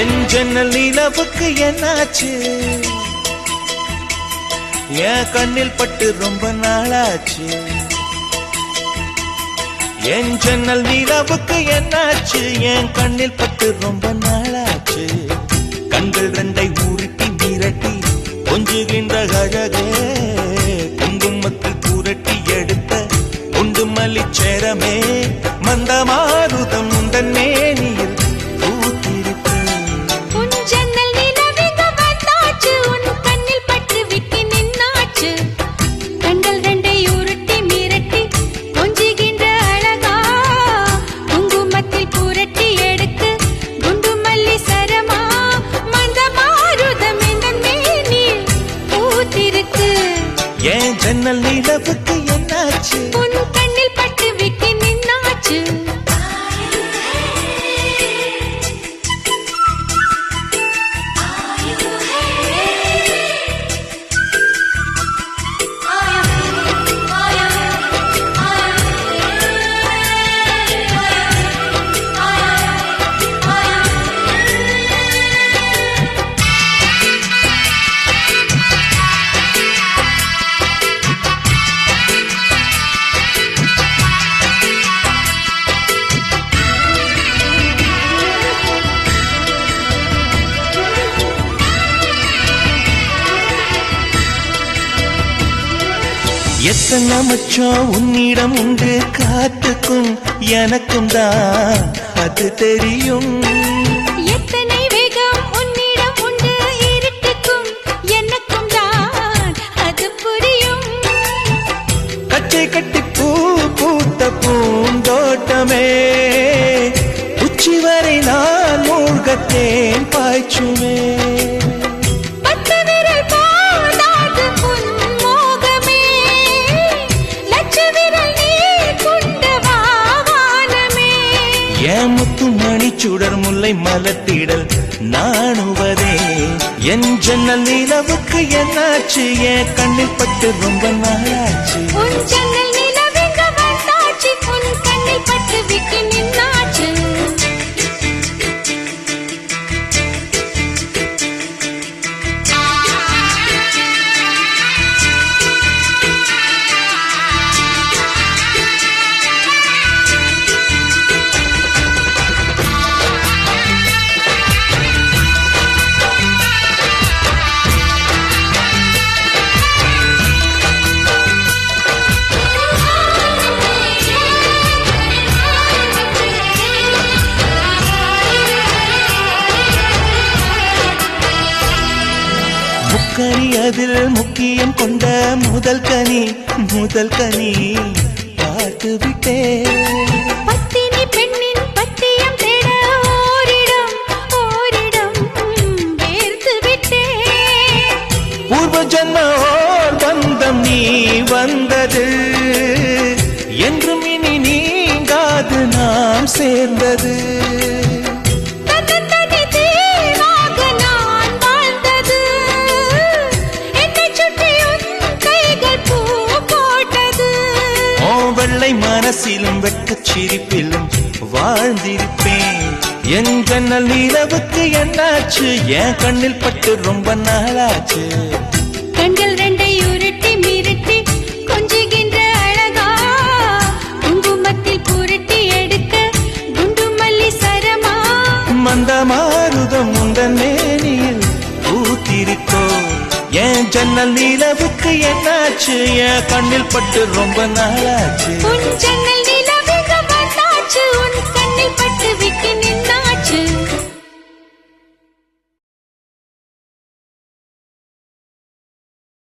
என் ஜன்னல் நிலவுக்கு என்னாச்சு? என் கண்ணில் பட்டு ரொம்ப நாளாச்சு. என் ஜன்னல் நிலவுக்கு என்னாச்சு? என் கண்ணில் பட்டு ரொம்ப நாளாச்சு. கண்கள் ரெண்டை உருட்டி மிரட்டி கொஞ்சுகின்ற அழகே, குங்குமத்தில் புரட்டி எடுத்த குண்டு மல்லிச்சேரமே, மந்தமாருதம் உந்தன் மேனியில் பூத்திருப்பு. உன் ஜன்னல் நிலவுக்கு வந்தாச்சு, உன் கண்ணில் பட்டு விட்டு நின்னாச்சு. கண்கள் ரெண்டை உருட்டி மிரட்டி கொஞ்சுகின்ற அழகா, குங்குமத்தில் புரட்டி எடுத்து குண்டு மல்லி சரமா, மந்தமாருதம் எந்தன் மேனியில் பூத்திருக்கு. என் ஜன்னல் நிலவுக்கு என்னாச்சு? உன் கண்ணில் பட்டு விட்டு நின்னாச்சு. எத்தனை மச்சம் உன்னிடம் உண்டு, காத்துக்கும் எனக்கும் தான் அது தெரியும். எத்தனை வேகம் உன்னிடம் உண்டு, இருட்டுக்கும் எனக்கும் தான் அது புரியும். கச்சை கட்டி பூ பூத்த பூந்தோட்டமே, உச்சி வரை நான் மூழ்கத்தேன் பாய்ச்சுமே. பத்து விரல் போதாது உன் மோகமே, லட்ச விரல் நீ கொண்ட வாவானமே. என் முத்து மணி சுடர் முல்லை மலத்திடல் நாணுவதே, என் ஜன்னல் நிலவுக்கு என்னாச்சு? என் கண்ணில் பட்டு ரொம்ப நாளாச்சு. உன் ஜன்னல் நிலவுக்கு வந்தாச்சு, உன் கண்ணில் பட்டு விட்டு நின்னாச்சு. முக்கனி அதில் முக்கியம் கொண்ட முதல் கனி, முதல் கனி பார்த்து விட்டேன். பத்தினி பெண்ணின் பத்தியம் தேட ஓரிடம் ஓரிடம் வேர்த்து விட்டேன். பூர்வ ஜன்ம ஓர் பந்தம் நீ வந்தது, என்றும் இனி நீங்காது நாம் சேர்ந்தது. தன்னந்தனி தீவாக நான் வாழ்ந்தது, என்னைச் சுற்றி உன் கைகள் பூ போட்டது. ஓ வெள்ளை மனசிலும் வெட்கச் சிரிப்பிலும் வாழ்ந்திருப்பேன். என் ஜன்னல் நிலவுக்கு என்னாச்சு? என் கண்ணில் பட்டு ரொம்ப நாளாச்சு. கண்கள் ரெண்டை உருட்டி மிரட்டி கொஞ்சுகின்ற அழகா, குங்குமத்தில் புரட்டி எடுக்க குண்டு மல்லி சரமா, மந்தமாருதம் உந்தன் மேனியில் பூத்திருக்கோ. என் ஜன்னல் நிலவுக்கு என்னாச்சு? என் கண்ணில் பட்டு ரொம்ப நாளாச்சு. உன் ஜன்னல் நிலவுக்கு வந்தாச்சு, உன் கண்ணில் பட்டு